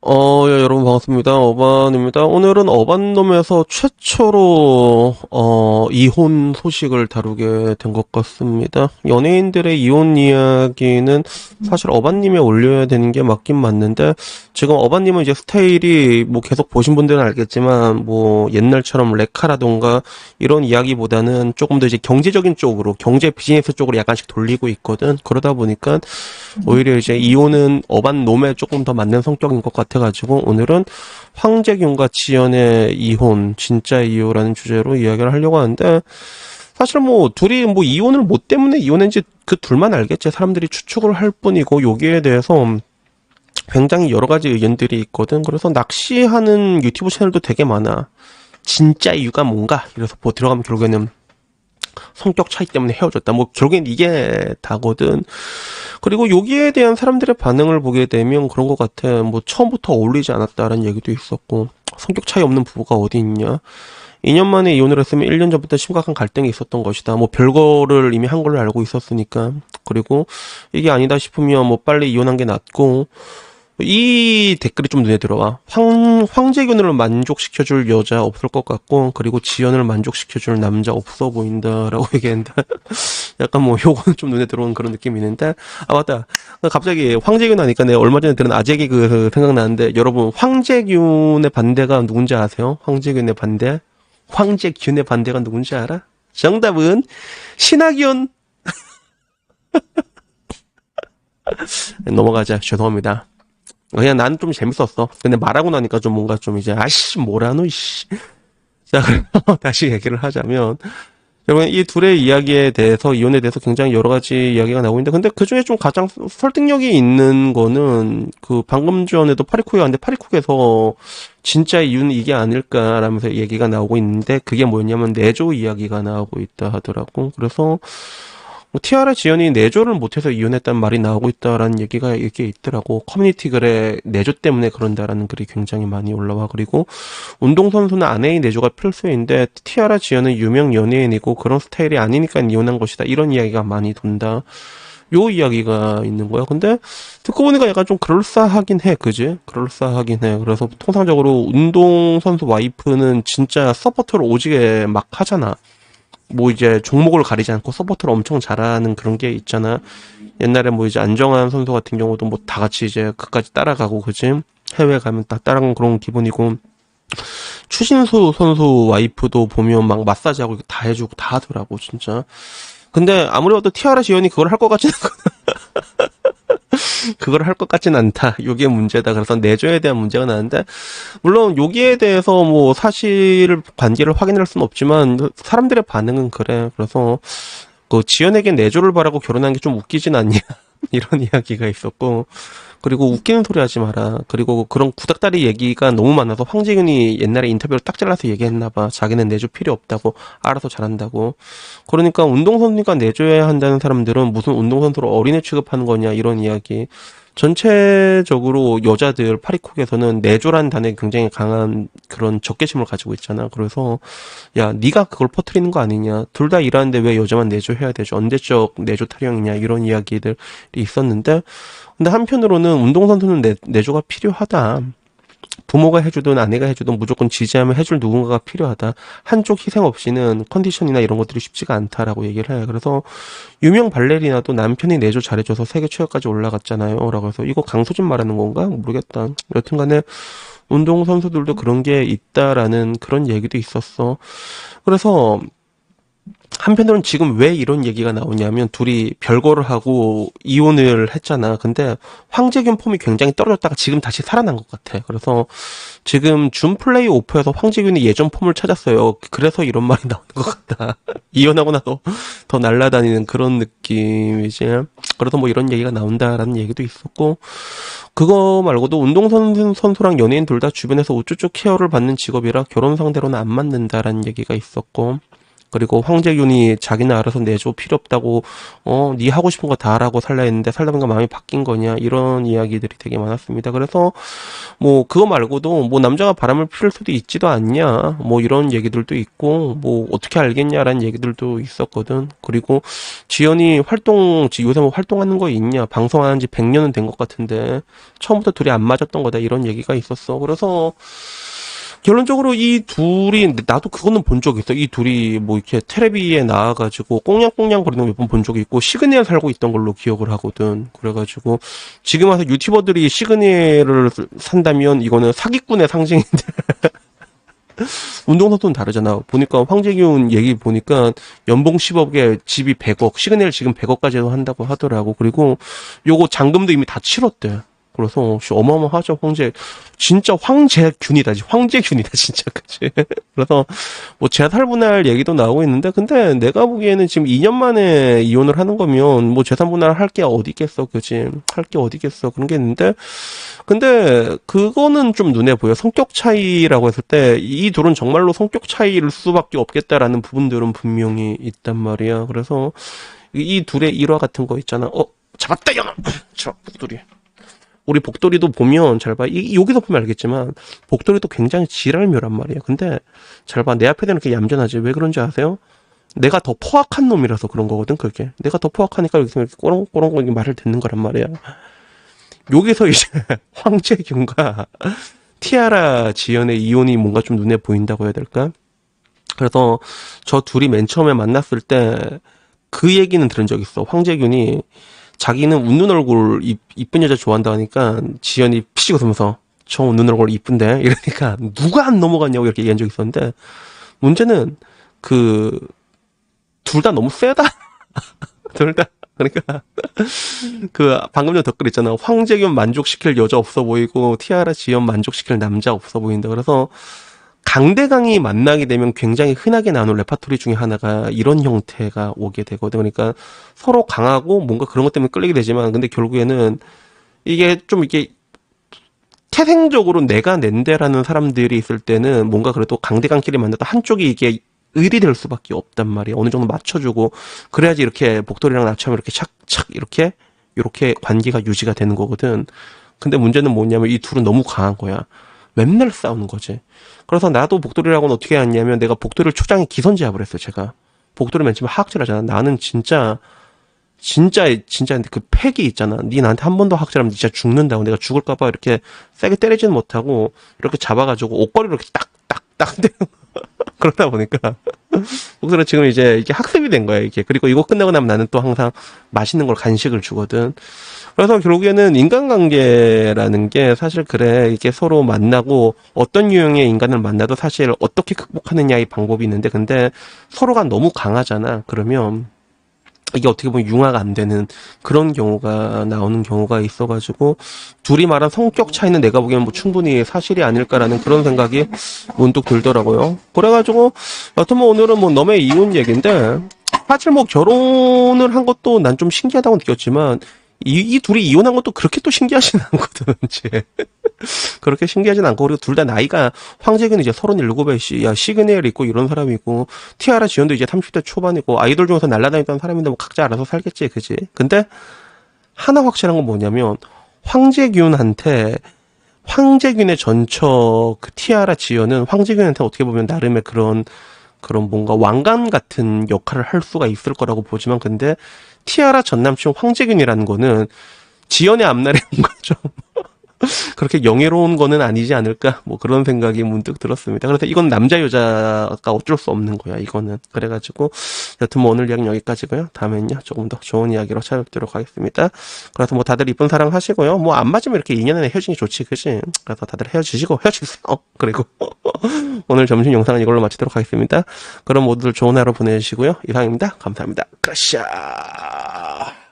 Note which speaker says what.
Speaker 1: 예, 여러분 반갑습니다. 어반입니다. 오늘은 어반놈에서 최초로 이혼 소식을 다루게 된 것 같습니다. 연예인들의 이혼 이야기는 사실 어반님에 올려야 되는 게 맞긴 맞는데 지금 어반님은 이제 스타일이 뭐 계속 보신 분들은 알겠지만 뭐 옛날처럼 레카라던가 이런 이야기보다는 조금 더 이제 경제적인 쪽으로 경제 비즈니스 쪽으로 약간씩 돌리고 있거든. 그러다 보니까 오히려 이제 이혼은 어반놈에 조금 더 맞는 성격인 것 같아가지고 오늘은 황재균과 지연의 이혼, 진짜 이유라는 주제로 이야기를 하려고 하는데 사실 뭐 둘이 뭐 이혼을 뭐 때문에 이혼했는지 그 둘만 알겠지. 사람들이 추측을 할 뿐이고 여기에 대해서 굉장히 여러 가지 의견들이 있거든. 그래서 낚시하는 유튜브 채널도 되게 많아. 진짜 이유가 뭔가? 이래서 뭐 들어가면 결국에는 성격 차이 때문에 헤어졌다. 뭐 결국엔 이게 다거든. 그리고 여기에 대한 사람들의 반응을 보게 되면 그런 것 같아. 뭐 처음부터 어울리지 않았다라는 얘기도 있었고 성격 차이 없는 부부가 어디 있냐. 2년 만에 이혼을 했으면 1년 전부터 심각한 갈등이 있었던 것이다. 뭐 별거를 이미 한 걸로 알고 있었으니까. 그리고 이게 아니다 싶으면 뭐 빨리 이혼한 게 낫고 이 댓글이 좀 눈에 들어와. 황재균을 만족시켜줄 여자 없을 것 같고, 그리고 지연을 만족시켜줄 남자 없어 보인다라고 얘기했는데, 약간 뭐 요거는 좀 눈에 들어오는 그런 느낌이 있는데, 아 맞다. 갑자기 황재균 하니까 내가 얼마 전에 들은 아재 개그 생각나는데, 여러분 황재균의 반대가 누군지 아세요? 황재균의 반대? 황재균의 반대가 누군지 알아? 정답은 신학연. 넘어가자. 죄송합니다. 그냥 난 좀 재밌었어. 근데 말하고 나니까 좀 뭔가 좀 이제 아씨 뭐라노 이씨. 자, 그럼 다시 얘기를 하자면 여러분 이 둘의 이야기에 대해서 이혼에 대해서 굉장히 여러 가지 이야기가 나오고 있는데 근데 그 중에 좀 가장 설득력이 있는 거는 그 방금 전에도 파리쿡이 왔는데 파리쿡에서 진짜 이유는 이게 아닐까라면서 얘기가 나오고 있는데 그게 뭐였냐면 내조 이야기가 나오고 있다 하더라고. 그래서 뭐 티아라 지연이 내조를 못해서 이혼했다는 말이 나오고 있다라는 얘기가 이렇게 있더라고. 커뮤니티 글에 내조 때문에 그런다라는 글이 굉장히 많이 올라와. 그리고 운동선수는 아내의 내조가 필수인데 티아라 지연은 유명 연예인이고 그런 스타일이 아니니까 이혼한 것이다. 이런 이야기가 많이 돈다. 요 이야기가 있는 거야. 근데 듣고 보니까 약간 좀 그럴싸하긴 해. 그지? 그럴싸하긴 해. 그래서 통상적으로 운동선수 와이프는 진짜 서포터를 오지게 막 하잖아. 뭐 이제 종목을 가리지 않고 서포트를 엄청 잘하는 그런 게 있잖아. 옛날에 뭐 이제 안정환 선수 같은 경우도 뭐 다 같이 이제 그까지 따라가고 그지? 해외 가면 다 따라간 그런 기분이고 추신수 선수 와이프도 보면 막 마사지하고 다 해주고 다 하더라고 진짜. 근데 아무리 봐도 티아라 지연이 그걸 할 것 같지는 그걸 할 것 같진 않다. 요게 문제다. 그래서 내조에 대한 문제가 나는데 물론 여기에 대해서 뭐 사실 관계를 확인할 수는 없지만 사람들의 반응은 그래. 그래서 그 지연에게 내조를 바라고 결혼한 게 좀 웃기진 않냐 이런 이야기가 있었고 그리고 웃기는 소리 하지 마라. 그리고 그런 구닥다리 얘기가 너무 많아서 황재균이 옛날에 인터뷰를 딱 잘라서 얘기했나 봐. 자기는 내조 필요 없다고 알아서 잘한다고. 그러니까 운동선수니까 내줘야 한다는 사람들은 무슨 운동선수로 어린애 취급하는 거냐 이런 이야기. 전체적으로 여자들 파리콕에서는 내조란 단어에 굉장히 강한 그런 적개심을 가지고 있잖아. 그래서 야 네가 그걸 퍼뜨리는 거 아니냐. 둘 다 일하는데 왜 여자만 내조해야 되죠. 언제적 내조 타령이냐 이런 이야기들이 있었는데 근데 한편으로는 운동선수는 내조가 필요하다. 부모가 해주든 아내가 해주든 무조건 지지하면 해줄 누군가가 필요하다. 한쪽 희생 없이는 컨디션이나 이런 것들이 쉽지가 않다라고 얘기를 해요. 그래서 유명 발레리나도 남편이 내조 잘해줘서 세계 최고까지 올라갔잖아요. 라고 해서 이거 강소진 말하는 건가? 모르겠다. 여튼간에 운동선수들도 그런 게 있다라는 그런 얘기도 있었어. 그래서 한편으로는 지금 왜 이런 얘기가 나오냐면 둘이 별거를 하고 이혼을 했잖아. 근데 황재균 폼이 굉장히 떨어졌다가 지금 다시 살아난 것 같아. 그래서 지금 준 플레이 오프에서 황재균이 예전 폼을 찾았어요. 그래서 이런 말이 나오는 것 같다. 이혼하고 나서 더 날아다니는 그런 느낌이지. 그래서 뭐 이런 얘기가 나온다라는 얘기도 있었고 그거 말고도 운동선수랑 연예인 둘 다 주변에서 우쭈쭈 케어를 받는 직업이라 결혼 상대로는 안 맞는다라는 얘기가 있었고 그리고 황재균이 자기는 알아서 내줘 필요 없다고 네 하고 싶은 거 다 하라고 살라 했는데 살다 보니까 마음이 바뀐 거냐 이런 이야기들이 되게 많았습니다. 그래서 뭐 그거 말고도 뭐 남자가 바람을 피울 수도 있지도 않냐 뭐 이런 얘기들도 있고 뭐 어떻게 알겠냐라는 얘기들도 있었거든. 그리고 지연이 요새 뭐 활동하는 거 있냐 방송하는 지 100년은 된 것 같은데 처음부터 둘이 안 맞았던 거다 이런 얘기가 있었어. 그래서 결론적으로 이 둘이 나도 그거는 본 적이 있어. 이 둘이 뭐 이렇게 텔레비에 나와가지고 꽁냥꽁냥 거리는 거 몇 번 본 적이 있고 시그니엘 살고 있던 걸로 기억을 하거든. 그래가지고 지금 와서 유튜버들이 시그니엘을 산다면 이거는 사기꾼의 상징인데 운동선수는 다르잖아. 보니까 황재균 얘기 보니까 연봉 10억에 집이 100억, 시그니엘 지금 100억까지도 한다고 하더라고. 그리고 요거 잔금도 이미 다 치렀대. 그래서 어마어마하죠. 진짜 황재균이다. 황재균이다 진짜. 그치? 그래서 뭐 재산분할 얘기도 나오고 있는데 근데 내가 보기에는 지금 2년 만에 이혼을 하는 거면 뭐 재산분할 할 게 어디 있겠어. 그치? 할 게 어디 있겠어. 그런 게 있는데 근데 그거는 좀 눈에 보여. 성격 차이라고 했을 때 이 둘은 정말로 성격 차이일 수밖에 없겠다라는 부분들은 분명히 있단 말이야. 그래서 이 둘의 일화 같은 거 있잖아. 잡았다 연아. 저 복돌이. 우리 복돌이도 보면 잘 봐. 여기서 보면 알겠지만 복돌이도 굉장히 지랄묘란 말이야. 근데 잘 봐. 내 앞에 대는 이렇게 얌전하지. 왜 그런지 아세요? 내가 더 포악한 놈이라서 그런 거거든. 그게. 내가 더 포악하니까 이렇게 꼬롱꼬롱 말을 듣는 거란 말이야. 여기서 이제 황재균과 티아라 지연의 이혼이 뭔가 좀 눈에 보인다고 해야 될까? 그래서 저 둘이 맨 처음에 만났을 때 그 얘기는 들은 적 있어. 황재균이 자기는 웃는 얼굴 이쁜 여자 좋아한다 하니까 지연이 피식 웃으면서 저 웃는 얼굴 이쁜데 이러니까 누가 안 넘어갔냐고 이렇게 얘기한 적 있었는데 문제는 둘 다 너무 세다. 둘 다. 그러니까 방금 전 댓글 있잖아. 황재균 만족시킬 여자 없어 보이고 티아라 지연 만족시킬 남자 없어 보인다. 그래서 강대강이 만나게 되면 굉장히 흔하게 나오는 레파토리 중에 하나가 이런 형태가 오게 되거든. 그러니까 서로 강하고 뭔가 그런 것 때문에 끌리게 되지만 근데 결국에는 이게 좀 이게 태생적으로 내가 낸데라는 사람들이 있을 때는 뭔가 그래도 강대강끼리 만나다 한쪽이 이게 의리 될 수밖에 없단 말이야. 어느 정도 맞춰주고 그래야지 이렇게 복돌이랑 나처럼 이렇게 착착 이렇게 관계가 유지가 되는 거거든. 근데 문제는 뭐냐면 이 둘은 너무 강한 거야. 맨날 싸우는 거지. 그래서 나도 복돌이라고는 어떻게 했냐면 내가 복돌이를 초장에 기선제압을 했어요. 제가 복돌이 맨 처음에 하악질하잖아. 나는 진짜 그 패기 있잖아. 니 나한테 한 번 더 하악질하면 진짜 죽는다고. 내가 죽을까봐 이렇게 세게 때리지는 못하고 이렇게 잡아가지고 옷걸이로 이렇게 딱딱딱 그러다 보니까 목소리가 지금 이제 이게 학습이 된 거야 이게. 그리고 이거 끝나고 나면 나는 또 항상 맛있는 걸 간식을 주거든. 그래서 결국에는 인간관계라는 게 사실 그래 이게 서로 만나고 어떤 유형의 인간을 만나도 사실 어떻게 극복하느냐의 방법이 있는데 근데 서로가 너무 강하잖아. 그러면 이게 어떻게 보면 융화가 안 되는 그런 경우가 나오는 경우가 있어가지고 둘이 말한 성격 차이는 내가 보기엔 뭐 충분히 사실이 아닐까라는 그런 생각이 문득 들더라고요. 그래가지고 여튼 뭐 오늘은 뭐 너의 이혼 얘기인데 사실 뭐 결혼을 한 것도 난 좀 신기하다고 느꼈지만 이 둘이 이혼한 것도 그렇게 또 신기하진 않거든. 그렇게 신기하진 않고 그리고 둘 다 나이가 황재균이 이제 37에 야 시그니엘 있고 이런 사람이고 티아라 지연도 이제 30대 초반이고 아이돌 중에서 날아다니던 사람인데 뭐 각자 알아서 살겠지 그지. 근데 하나 확실한 건 뭐냐면 황재균의 전처 그 티아라 지연은 황재균한테 어떻게 보면 나름의 그런 뭔가 왕관 같은 역할을 할 수가 있을 거라고 보지만 근데 티아라 전 남친 황재균이라는 거는 지연의 앞날에 뭔가 좀 그렇게 영예로운 거는 아니지 않을까 뭐 그런 생각이 문득 들었습니다. 그래서 이건 남자 여자가 어쩔 수 없는 거야 이거는. 그래가지고 여튼 뭐 오늘 이야기는 여기까지고요. 다음엔요 조금 더 좋은 이야기로 찾아뵙도록 하겠습니다. 그래서 뭐 다들 이쁜 사랑 하시고요. 뭐 안 맞으면 이렇게 2년 안에 헤어지는 게 좋지 그치. 그래서 다들 헤어지세요. 그리고 오늘 점심 영상은 이걸로 마치도록 하겠습니다. 그럼 모두들 좋은 하루 보내시고요. 이상입니다. 감사합니다. 크라샤.